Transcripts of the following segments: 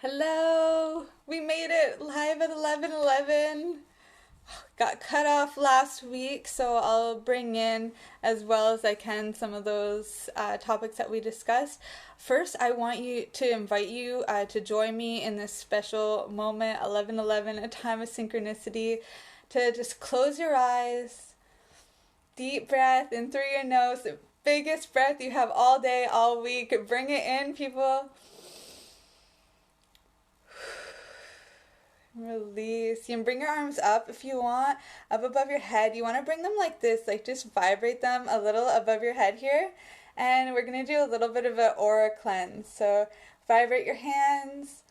Hello! We made it live at 11:11. Got cut off last week, so I'll bring in as well as I can some of those topics that we discussed. First, I want to invite you to join me in this special moment, 11:11, a time of synchronicity, to just close your eyes, deep breath in through your nose, the biggest breath you have all day, all week. Bring it in, people. Release. You can bring your arms up if you want, up above your head. You want to bring them like this, like just vibrate them a little above your head here. And we're going to do a little bit of an aura cleanse. So vibrate your hands.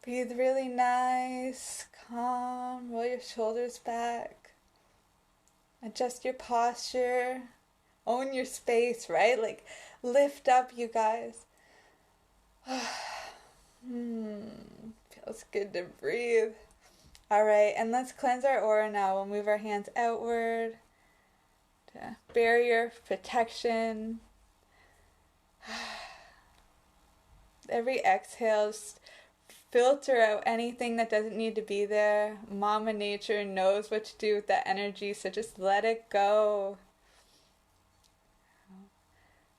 Breathe really nice, calm. Roll your shoulders back. Adjust your posture. Own your space, right? Like lift up, you guys. Feels good to breathe. All right, and let's cleanse our aura now. We'll move our hands outward to barrier protection. Every exhale, just filter out anything that doesn't need to be there. Mama Nature knows what to do with that energy, so just let it go.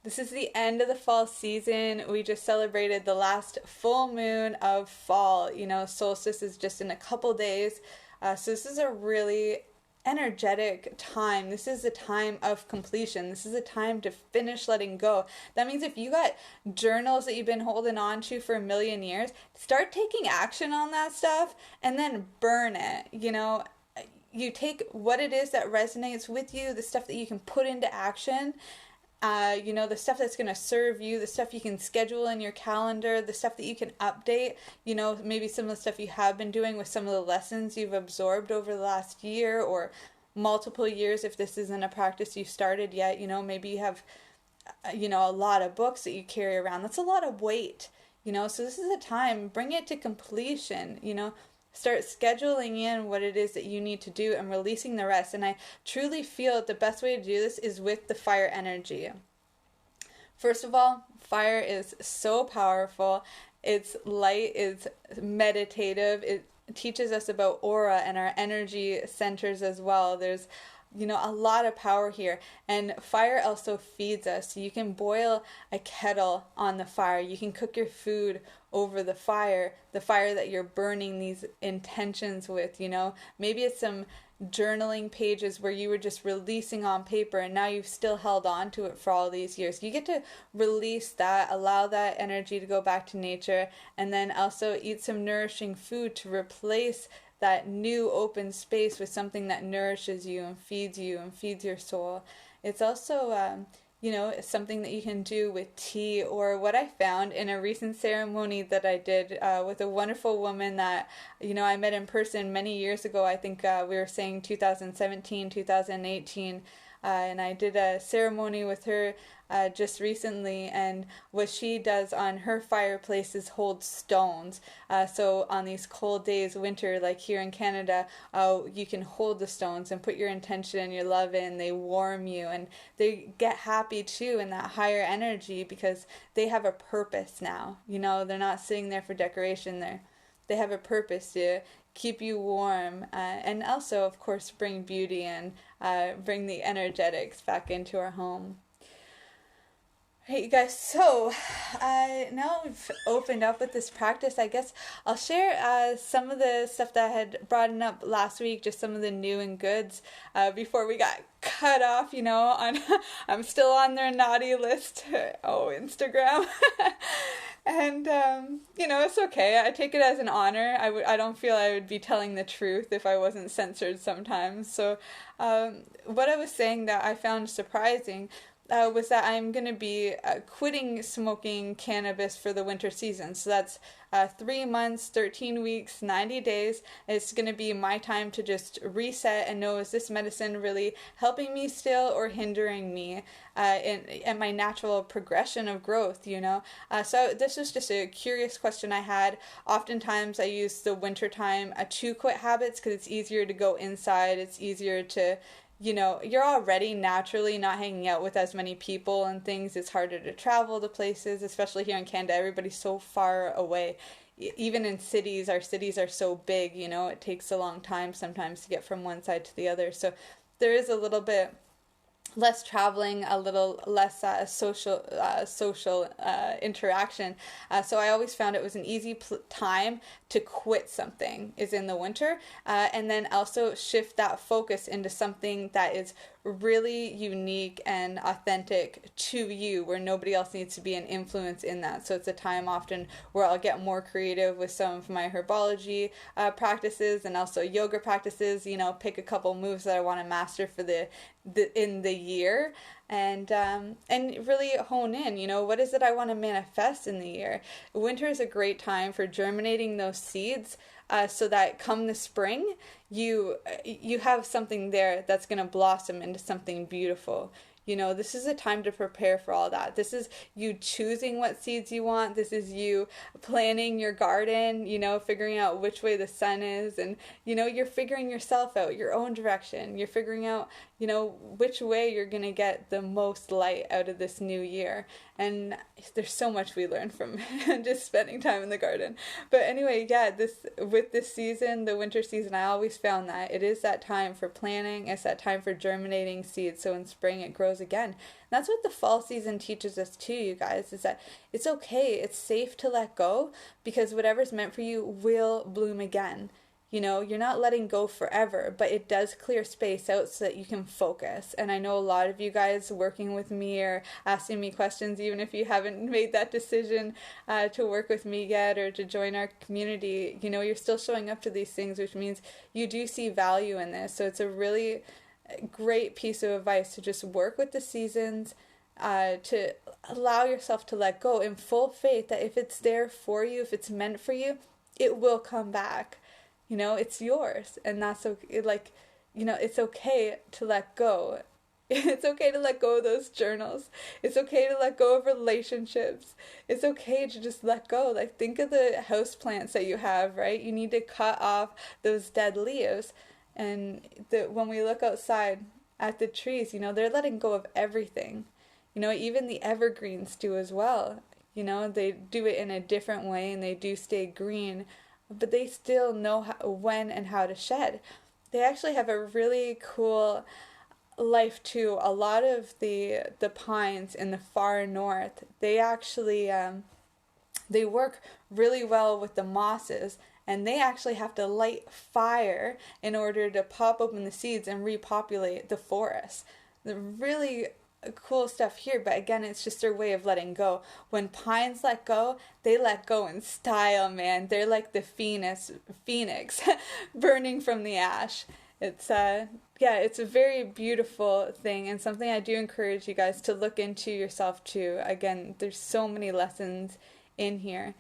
This is the end of the fall season. We just celebrated the last full moon of fall. Solstice is just in a couple days. So this is a really energetic time. This is a time of completion. This is a time to finish letting go. That means if you got journals that you've been holding on to for a million years, start taking action on that stuff and then burn it. You take what it is that resonates with you, the stuff that you can put into action, the stuff that's going to serve you, the stuff you can schedule in your calendar, the stuff that you can update, maybe some of the stuff you have been doing with some of the lessons you've absorbed over the last year or multiple years if this isn't a practice you've started yet. Maybe you have, a lot of books that you carry around. That's a lot of weight, so this is a time, bring it to completion, Start scheduling in what it is that you need to do and releasing the rest. And I truly feel that the best way to do this is with the fire energy. First of all, fire is so powerful. It's light, it's meditative. It teaches us about aura and our energy centers as well. There's a lot of power here. And fire also feeds us. So you can boil a kettle on the fire. You can cook your food over the fire that you're burning these intentions with. Maybe it's some journaling pages where you were just releasing on paper and now you've still held on to it for all these years. You get to release that, allow that energy to go back to nature, and then also eat some nourishing food to replace that new open space with something that nourishes you and feeds your soul. It's also something that you can do with tea, or what I found in a recent ceremony that I did with a wonderful woman that I met in person many years ago. I think we were saying 2017, 2018, and I did a ceremony with her just recently, and what she does on her fireplace is hold stones. So on these cold days, winter, like here in Canada, you can hold the stones and put your intention and your love in. They warm you, and they get happy too in that higher energy because they have a purpose now. They're not sitting there for decoration. They have a purpose to keep you warm, and also, of course, bring beauty and bring the energetics back into our home. Hey, you guys, so now we've opened up with this practice. I guess I'll share some of the stuff that I had brought up last week, just some of the new and goods before we got cut off, I'm still on their naughty list. Instagram. And, it's okay. I take it as an honor. I don't feel I would be telling the truth if I wasn't censored sometimes. So what I was saying that I found surprising was that I'm going to be quitting smoking cannabis for the winter season. So that's 3 months, 13 weeks, 90 days. It's going to be my time to just reset and know, is this medicine really helping me still or hindering me in my natural progression of growth, So this was just a curious question I had. Oftentimes I use the winter time to quit habits because it's easier to go inside. It's easier to you're already naturally not hanging out with as many people and things. It's harder to travel to places, especially here in Canada. Everybody's so far away. even in cities, our cities are so big, you know, it takes a long time sometimes to get from one side to the other. So there is a little bit less traveling, a little less social interaction. So I always found it was an easy time to quit something is in the winter, and then also shift that focus into something that is really unique and authentic to you, where nobody else needs to be an influence in that. So it's a time often where I'll get more creative with some of my herbology practices and also yoga practices, you know, pick a couple moves that I want to master for the in the year, and really hone in, you know, what is it I want to manifest in the year. Winter is a great time for germinating those seeds, so that come the spring you have something there that's going to blossom into something beautiful. You know, this is a time to prepare for all that. This is you choosing what seeds you want. This is you planning your garden, you know, figuring out which way the sun is. And, you know, you're figuring yourself out, your own direction. You're figuring out, you know, which way you're going to get the most light out of this new year. And there's so much we learn from just spending time in the garden. But anyway, yeah, with this season, the winter season, I always found that it is that time for planning. It's that time for germinating seeds. So in spring, it grows again. And that's what the fall season teaches us too, you guys, is that it's okay. It's safe to let go, because whatever's meant for you will bloom again. You know, you're not letting go forever, but it does clear space out so that you can focus. And I know a lot of you guys working with me or asking me questions, even if you haven't made that decision to work with me yet or to join our community, you know, you're still showing up to these things, which means you do see value in this. So it's a really great piece of advice to just work with the seasons, to allow yourself to let go in full faith that if it's there for you, if it's meant for you, it will come back. You know, it's yours, and that's okay. Like, you know, it's okay to let go. It's okay to let go of those journals. It's okay to let go of relationships. It's okay to just let go. Like, think of the house plants that you have, right? You need to cut off those dead leaves. And when we look outside at the trees, you know, they're letting go of everything. You know, even the evergreens do as well. You know, they do it in a different way, and they do stay green, but they still know when and how to shed. They actually have a really cool life too. A lot of the pines in the far north, they actually they work really well with the mosses, and they actually have to light fire in order to pop open the seeds and repopulate the forest. The really cool stuff here, but again, it's just their way of letting go. When pines let go, they let go in style, man. They're like the phoenix burning from the ash. It's it's a very beautiful thing, and something I do encourage you guys to look into yourself too. Again, there's so many lessons in here.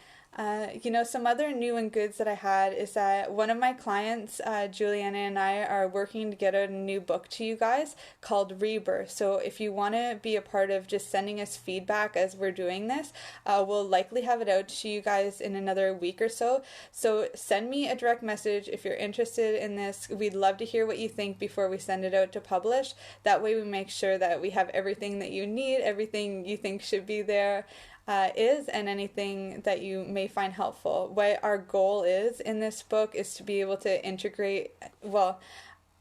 You know, some other new and goods that I had is that one of my clients, Juliana, and I are working to get out a new book to you guys called Rebirth. So if you want to be a part of just sending us feedback as we're doing this, we'll likely have it out to you guys in another week or so. So send me a direct message if you're interested in this. We'd love to hear what you think before we send it out to publish. That way we make sure that we have everything that you need, everything you think should be there. And anything that you may find helpful. What our goal is in this book is to be able to integrate, well,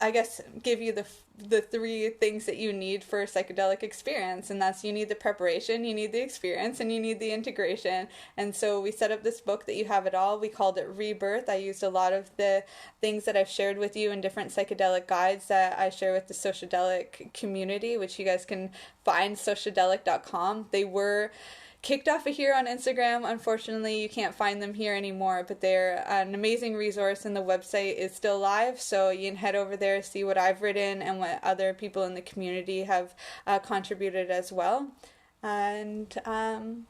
I guess give you the three things that you need for a psychedelic experience, and that's you need the preparation, you need the experience, and you need the integration. And so we set up this book that you have it all. We called it Rebirth. I used a lot of the things that I've shared with you in different psychedelic guides that I share with the Sociadelic community, which you guys can find sociadelic.com. They were kicked off of here on Instagram. Unfortunately, you can't find them here anymore, but they're an amazing resource, and the website is still live, so you can head over there, see what I've written and what other people in the community have contributed as well. And other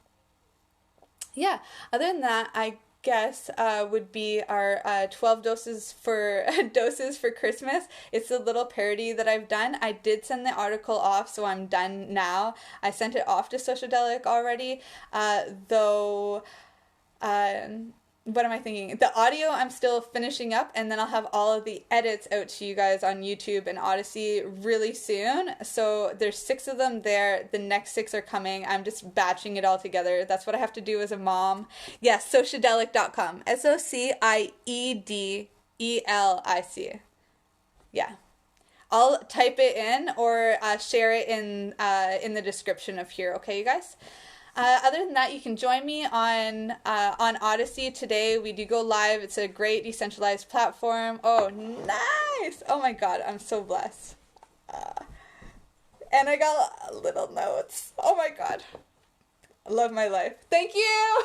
than that, I guess would be our 12 doses for Christmas. It's a little parody that I've done. I did send the article off, so I'm done now. I sent it off to Sociadelic already, though what am I thinking? The audio I'm still finishing up, and then I'll have all of the edits out to you guys on YouTube and Odyssey really soon. So there's 6 of them there. The next 6 are coming. I'm just batching it all together. That's what I have to do as a mom. Yes, sociedelic.com. SOCIEDELIC. Yeah. I'll type it in or share it in the description of here. Okay, you guys? Other than that, you can join me on Odyssey today. We do go live. It's a great decentralized platform. Oh, nice! Oh my God, I'm so blessed. And I got little notes. Oh my God, I love my life. Thank you.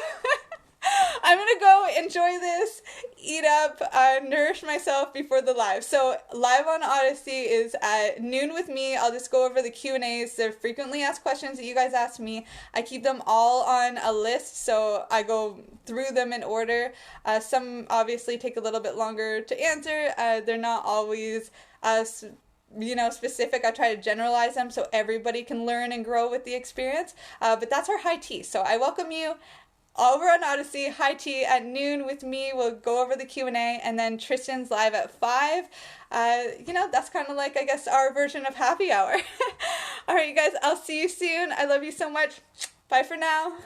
I'm gonna go enjoy this, eat up, nourish myself before the live. So live on Odyssey is at noon with me. I'll just go over the Q&As. They're frequently asked questions that you guys ask me. I keep them all on a list, so I go through them in order. Some obviously take a little bit longer to answer. They're not always specific. I try to generalize them so everybody can learn and grow with the experience. But that's our high tea. So I welcome you over on Odyssey, high tea at noon with me. We'll go over the Q&A, and then Tristan's live at 5. That's kind of like, I guess, our version of happy hour. All right, you guys, I'll see you soon. I love you so much. Bye for now.